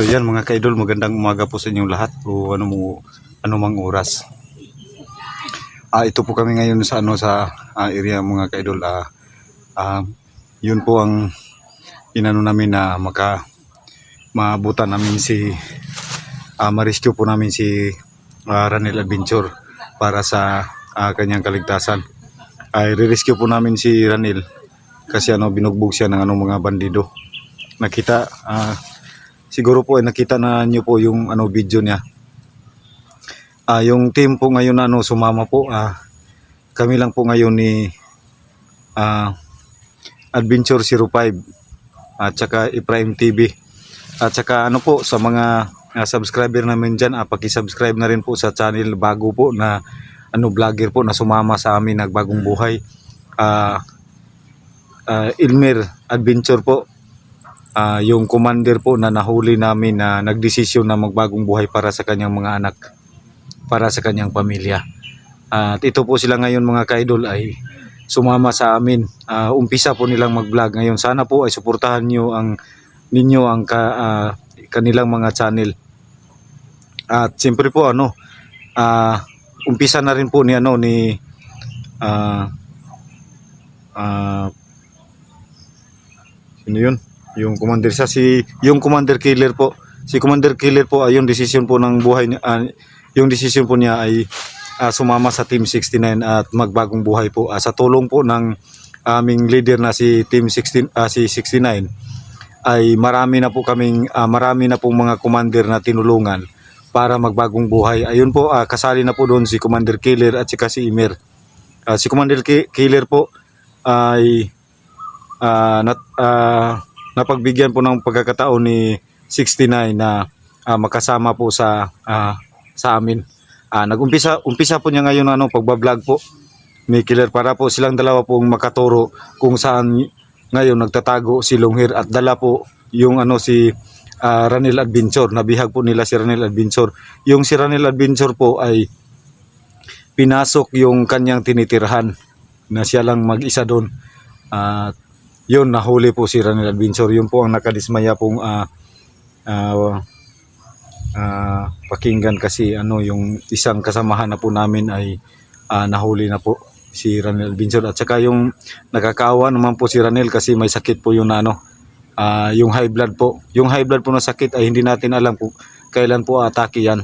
So yan mga ka-idol, magandang umaga po sa inyong lahat o ano mang oras. Ito po kami ngayon sa area mga ka-idol. Yun po ang inano namin na maabutan namin ma-rescue po namin si Ranil Adventure para sa kanyang kaligtasan. I-rescue po namin si Ranil kasi binugbog siya ng mga bandido. Siguro po ay nakita na niyo po yung video niya. Yung team po ngayon na sumama po, kami lang po ngayon ni Adventure 05 at saka Prime TV. At saka po sa mga subscriber namin dyan, paki-subscribe na rin po sa channel bago po na vlogger po na sumama sa amin nagbagong buhay. Ilmer Adventure po, yung commander po na nahuli namin na nagdesisyon na magbagong buhay para sa kanyang mga anak, para sa kanyang pamilya. At ito po sila ngayon mga ka-idol ay sumama sa amin. Umpisa po nilang mag-vlog ngayon. Sana po ay suportahan ninyo ang kanilang mga channel. At siyempre po umpisa na rin po ni sino yun? Yung commander yung commander killer po. Si commander killer po ay yung desisyon po ng buhay yung desisyon po niya ay sumama sa Team 69 at magbagong buhay po sa tulong po ng aming leader na si Team 69 ay marami na pong mga commander na tinulungan para magbagong buhay. Ayun po, kasali na po doon si commander killer at saka si Imer. Si commander killer po ay napagbigyan po ng pagkakataon ni 69 na makasama po sa amin. Umpisa po niya ngayon pagbablog po ni Killer para po silang dalawa pong makaturo kung saan ngayon nagtatago si Longhir at dala po yung si Ranil Adventure. Nabihag po nila si Ranil Adventure. Yung si Ranil Adventure po ay pinasok yung kanyang tinitirhan na siya lang mag-isa doon. Yun, nahuli po si Ranil Adventure. Yun po ang nakadismaya pong pakinggan kasi yung isang kasamahan na po namin ay nahuli na po si Ranil Adventure. At saka yung nakakaawa naman po si Ranil kasi may sakit po yung yung high blood po. Yung high blood po na sakit ay hindi natin alam kung kailan po atake yan.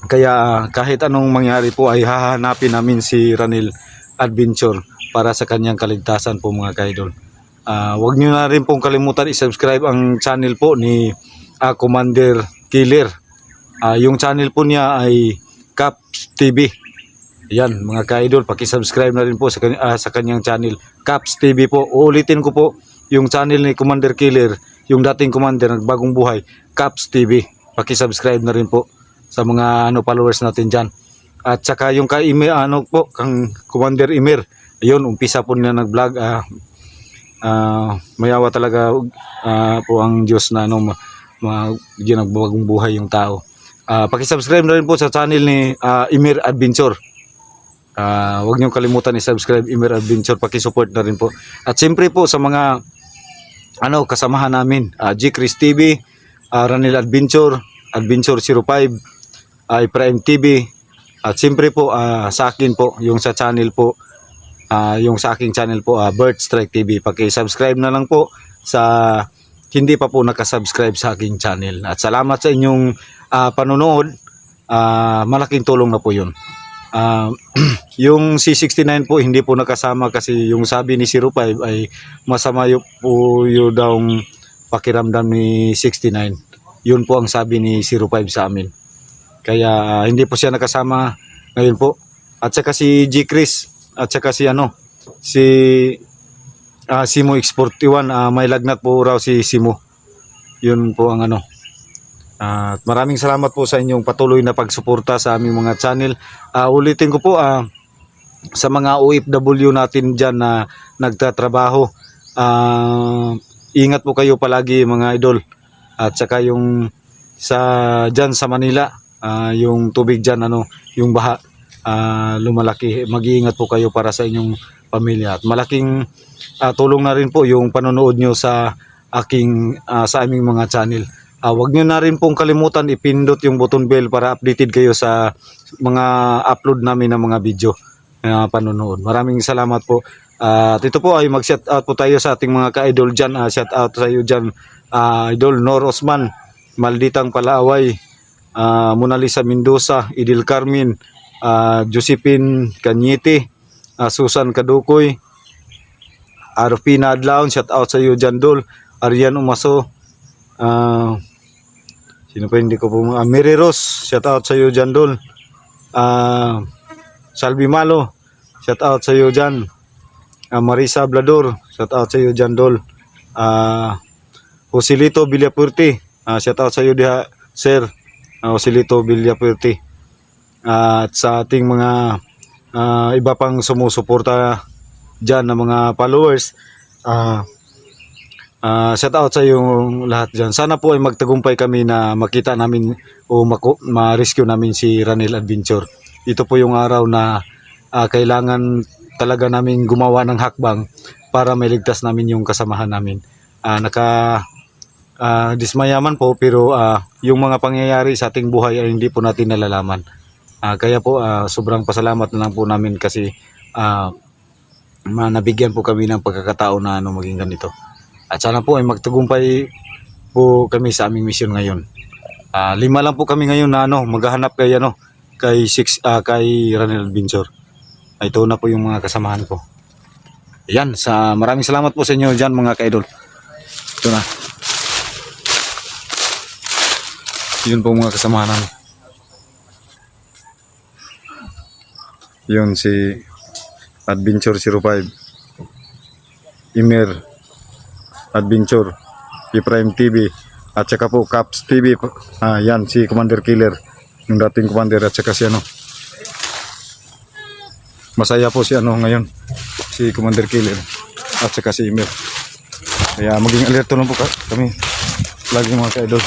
Kaya kahit anong mangyari po ay hahanapin namin si Ranil Adventure para sa kanyang kaligtasan po mga ka-idol. Huwag nyo na rin pong kalimutan i-subscribe ang channel po ni Commander Killer. Yung channel po niya ay Caps TV. Yan mga ka-idol, paki-subscribe na rin po sa kanyang channel Caps TV po. Uulitin ko po yung channel ni Commander Killer, yung dating commander nagbagong buhay, Caps TV. Paki-subscribe na rin po sa mga followers natin diyan. At saka yung kay kang Commander Imer, ayun, umpisa po nila nag-vlog. Mayawa talaga po ang Diyos na nagbagong buhay yung tao. Paki-subscribe na rin po sa channel ni Imer Adventure. Huwag niyo kalimutan i-subscribe Imer Adventure, paki-support na rin po. At siyempre po sa mga kasamahan namin, G Chris TV, Ranil Adventure, Adventure 05, Prime TV. At siyempre po sa akin po, yung sa channel po, yung sa aking channel po, Bird Strike TV. Paki-subscribe na lang po sa hindi pa po nakasubscribe sa aking channel. At salamat sa inyong panonood. Malaking tulong na po yun. Yung C69 po hindi po nakasama kasi yung sabi ni 05 ay masama po yung daw pakiramdam ni 69. Yun po ang sabi ni 05 sa amin. Kaya hindi po siya nakasama ngayon po. At saka si G Chris at saka si Simo X41, may lagnat po raw si Simo. Yun po ang At maraming salamat po sa inyong patuloy na pagsuporta sa aming mga channel. Ulitin ko po sa mga OFW natin dyan na nagtatrabaho, ingat po kayo palagi mga idol. At saka yung dyan sa Manila, yung tubig dyan yung baha, lumalaki. Mag-iingat po kayo para sa inyong pamilya. At malaking tulong na rin po yung panonood nyo sa sa aming mga channel. Huwag nyo na rin pong kalimutan ipindot yung button bell para updated kayo sa mga upload namin ng mga video na panonood. Maraming salamat po. At ito po ay mag-shout out po tayo sa ating mga ka-idol dyan. Shout out sa iyo dyan, Idol Nor Osman, Malditang Palaaway, Mona Lisa Mendoza, Idil Carmen, Josephine Cañete, Susan Kadukoy, Arfina Adlaon, shout out sa iyo dyan, Dol. Arian Umaso, sino pa hindi ko po, Mary Rose, shout out sa iyo dyan, Dol. Salvi Malo, shout out sa iyo dyan. Marisa Blador, shout out sa iyo dyan, Dol. Joselito Villapuerte, shout out sa iyo diha, sir. Joselito Villapuerte. At sa ating mga iba pang sumusuporta dyan na mga followers, shout out sa yung lahat dyan. Sana po ay magtagumpay kami na makita namin o ma-rescue namin si Ranel Adventure. Ito po yung araw na kailangan talaga namin gumawa ng hakbang para mailigtas namin yung kasamahan namin. Dismayaman po, pero yung mga pangyayari sa ating buhay ay hindi po natin nalalaman. Kaya po sobrang pasalamat na lang po namin kasi nabigyan po kami ng pagkakataon na maging ganito. At sana po ay magtagumpay po kami sa aming misyon ngayon. 5 lang po kami ngayon na maghahanap kay kay Ranel Adventure. Ito na po yung mga kasamahan ko. Yan, maraming salamat po sa inyo dyan mga ka-idol. Ito na. Yun po mga kasamahan namin. Yun si Adventure 05, Imer Adventure, Prime TV, at saka po Caps TV. Yan si Commander Killer, yung dating commander, at saka si masaya po si ngayon, si Commander Killer at saka si Imer. Kaya maging alerto lang po kami lagi mga ka-idol.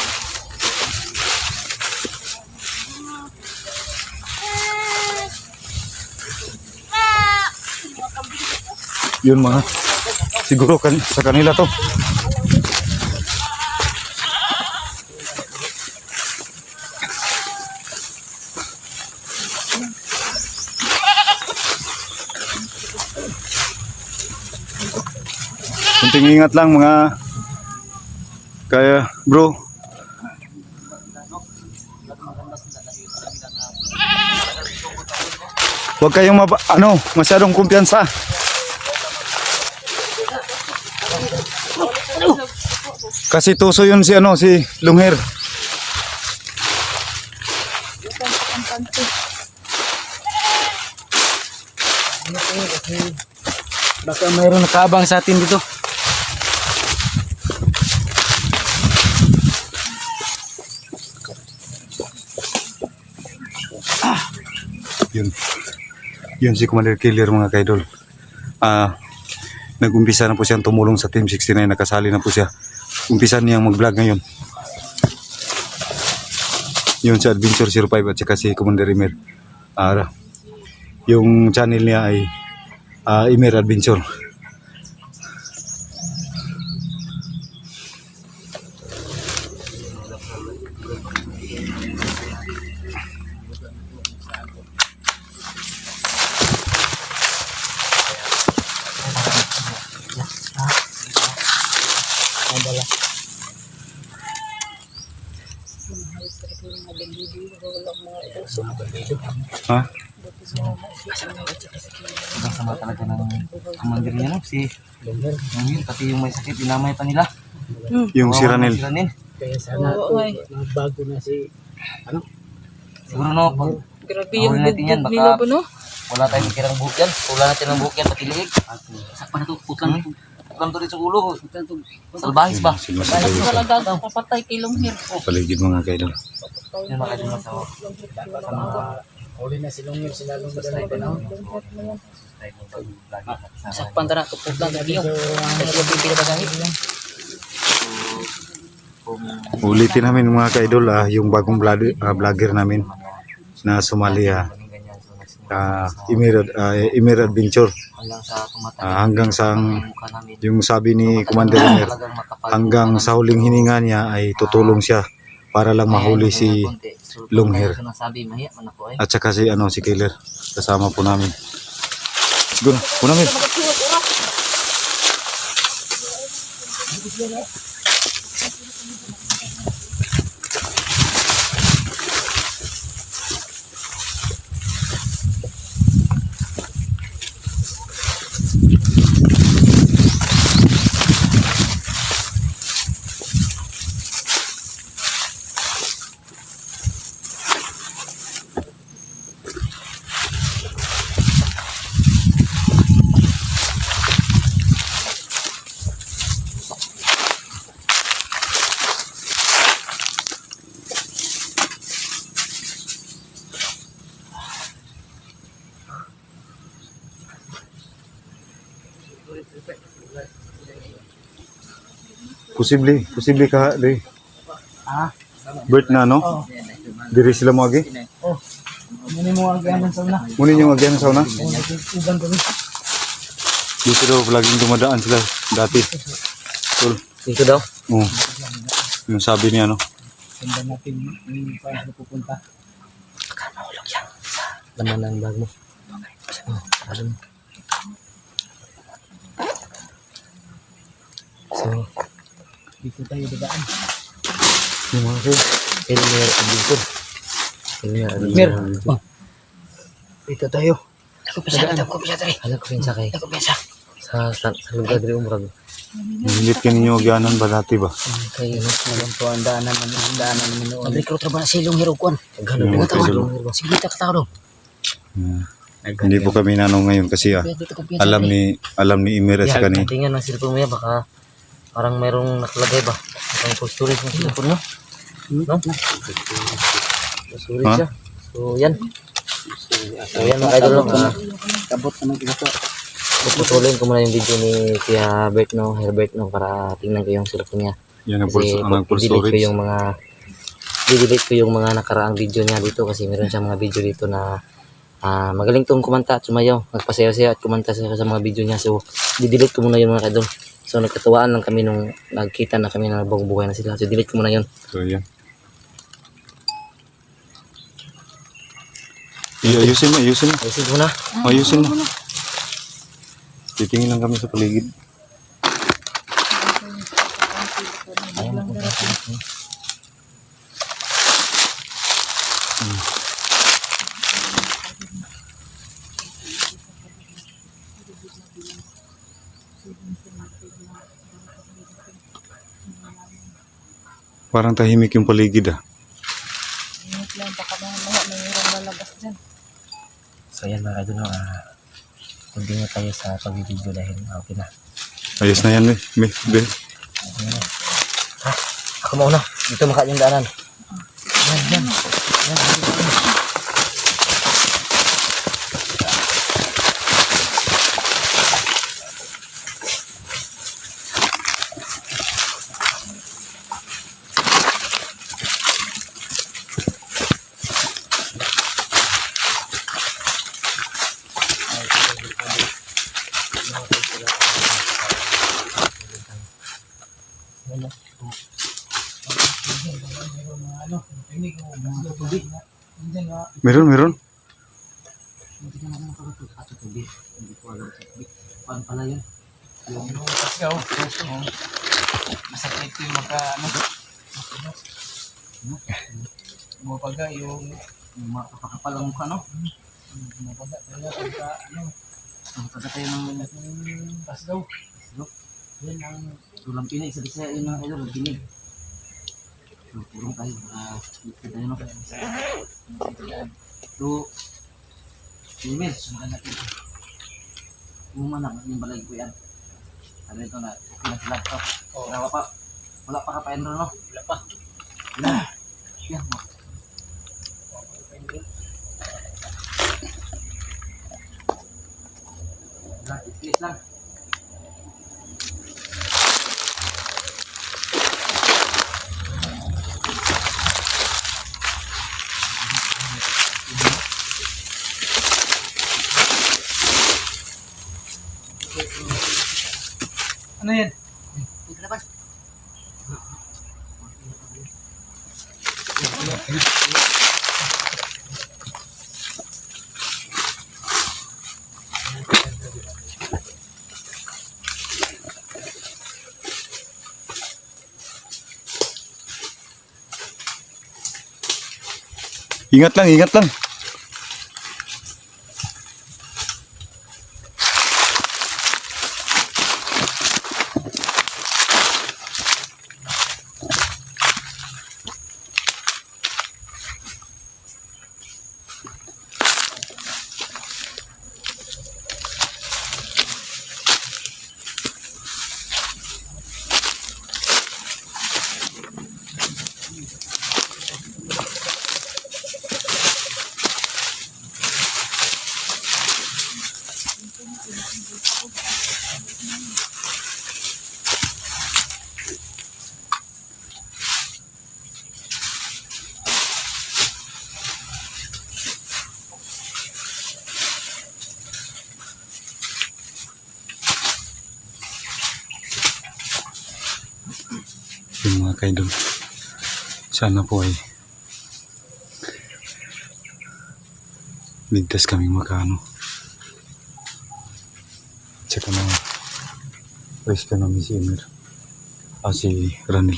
Yun mga, siguro sa kanila to. Kunting ingat lang mga kaya bro. Huwag kayong masyadong kumpiyansa. Kasi tuso yun si Lungher. Baka mayroon nakaabang sa atin dito. Yun si Commander Killer mga kaidol. Nag-umpisa na po siyang tumulong sa Team 69, nakasali na po siya. Umpisa niyang mag-vlog ngayon. Yun si Adventure 05 at saka si Commander Imer. Yung channel niya ay Imer Adventure. Ha? Sama talaga ng commander niya, no? Si Lungher, pati yung may sakit, dinamay pa nila. Yung si Ranel. Kaya sana bago na si Siguro no, Grabe yung natin yan, bugbog nila baka po, no? wala tayong kirang buhok yan. Wala natin ang buhok yan, pati liig. Sakpan na to, putlang. Putlang to rin sa ulo. Salbahis ba? Sila Parang sa talaga papatay kay Lungher. paligid mga kaidol. Yun mga kadyo sa huli na si Lungher, sila Lungher na panahon. sakpan tara, putlang gabi yung. Kasi yung pinapagahit. Ulitin namin mga kaidol, yung bagong vlogger namin na sumali, Imer Adventure. Hanggang sa tumatay. hanggang sa yung mukha namin. yung sabi ni Commander Emer, Talagang makapal hanggang yung mukha sa huling hininga niya ay tutulong siya para lang namin. mahuli Ayan, si konti. So, long kung hair. tayo sinasabi, mahiya man ako eh. at saka si si Killer. Kasama po namin. Siguro, po namin. Posible ka, di. Ah, Bert na, no? oh. Diri sila mo agi. Oh. Muni mo agayan sa una. Muna yung agyan sa una. Oh, nag-uban kami. Dito daw, laging dumadaan sila dati. Tol. Dito daw. Oh. Yung sabi niya, no? Sundan natin yung saan pupunta. Baka mahulog yan sa laman ng bag mo. Oh, alam mo. So, Dito tayo dadaan. yung mga ko, Elmer Adventure. Elmer Mer. Adventure. Oh. Dito tayo. Ako pa siya, Alam ko rin sa kay. Sa lugar rin umrag. Hilit ka ninyo agyanan ba dati ba? Kay ano, Alam po ang daanan namin noon. Pabrik ko ba na silong hero kon. Gano Yung ba tawag? silong. Sige ta katao. Hmm. Hindi po kami nanong ngayon kasi alam ni Emir at saka ni Tingnan ng cellphone mo yan, baka parang mayroong nakalagay ba? Parang full storage ng cellphone mo. No? Full storage Ha? siya. So yan. So yan mga idol. Kabot na ng ito. Puputulin ko muna yung video ni Kuya Bert no, Herbert no, para tingnan ko yung cellphone niya. yan ang Kasi full i-delete ko storage. yung mga i-delete ko yung mga nakaraang video niya dito kasi meron siyang mga video dito na magaling tong kumanta at sumayaw. Nagpasayaw-sayaw at kumanta siya sa mga video niya. So, i-delete ko muna yun mga idol. So, nagkatuwaan lang kami nung nagkita na kami na bagong buhay na sila. So, delete ko muna yun. So yan. Ayusin mo. Ayusin ko na. Ayusin mo. Titingin lang kami sa paligid. Ayaw mo kung Parang tahimik yung paligid ah. Ingat lang, baka mamaya mayroong lalabas dyan. So, yan mga idol. Continue tayo sa pag-video dahil okay na. Ayos na yan eh. Ha? Ako mauna. Dito maka yung daanan. Yan. Meron. Paano pala yun? Pasgaw. Masakit yung Bumapaga yung Makapal ang mukha, no? bumapaga talaga pagka Magkata tayo ng pasgaw. yan ang tulang pinig. Sa Bisaya yun mga idol, pinig. So, purong tayo. Kita tayo, no? So, Emil, sundan natin. Umanak yung balay ko yan. Sabi ito na, pinag-vlog to. Wala pa ka pa no? Wala pa. Yan, mo. Please lang. Ano yan? Ingat lang, ingat lang. Yung mga kaidol, sana po ay ligtas kaming makaano. Tsaka na fresh ka namin si Emir. Si Ranil.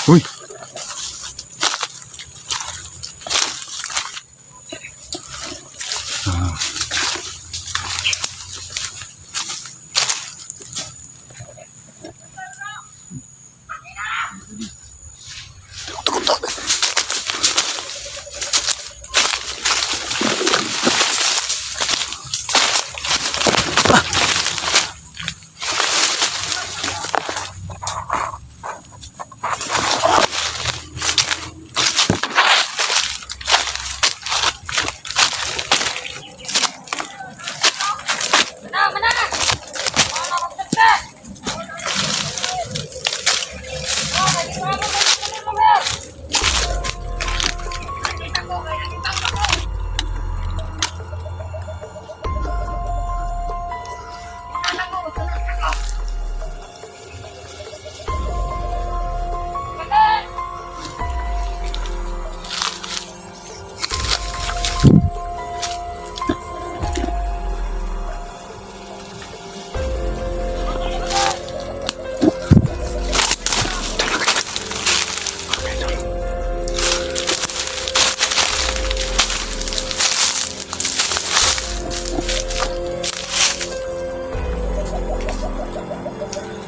Uy!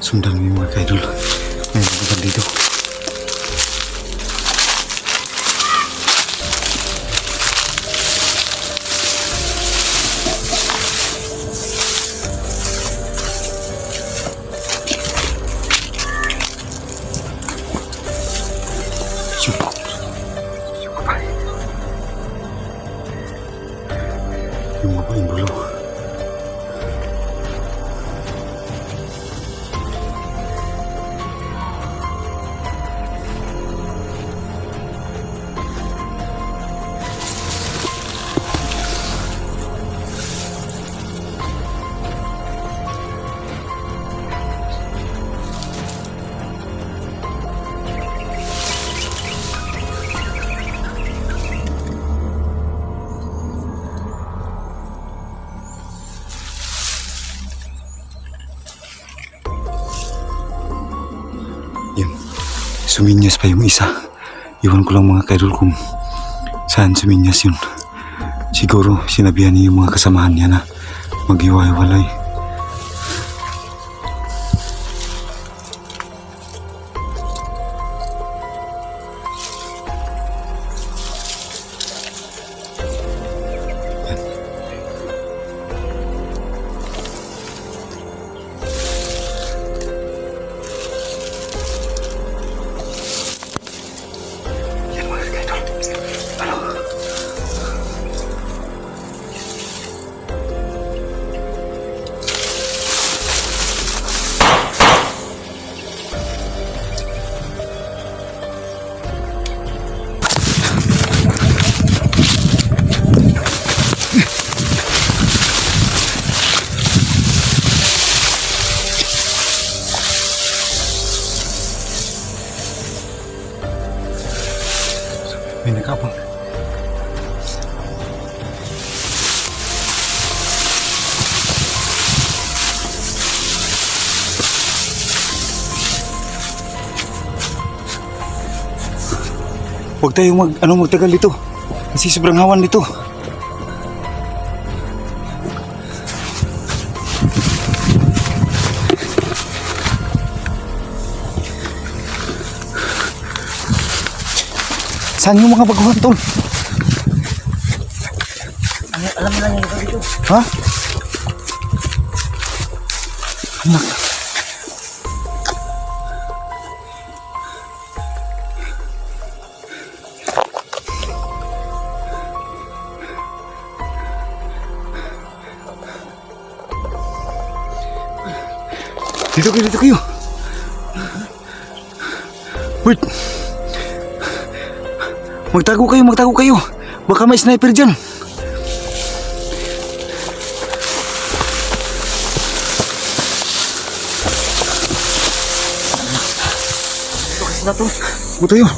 Sundan mo yung mga kaidol. May mga dito. Yung mga paimbolo. Yun. Suminyas pa yung isa. Iwan ko lang mga kaidol kung saan suminyas yun. Siguro sinabihan niya yung mga kasamahan niya na maghiwa-hiwalay. Kapag. Huwag tayong magtagal dito. Kasi sobrang hawan dito. Saan yung mga baguhan, tol? Alam mo lang yung dito. Ha? Anak. Dito kayo. Wait. Magtago kayo. Baka may sniper dyan. Ito kasi na to. Buto yun.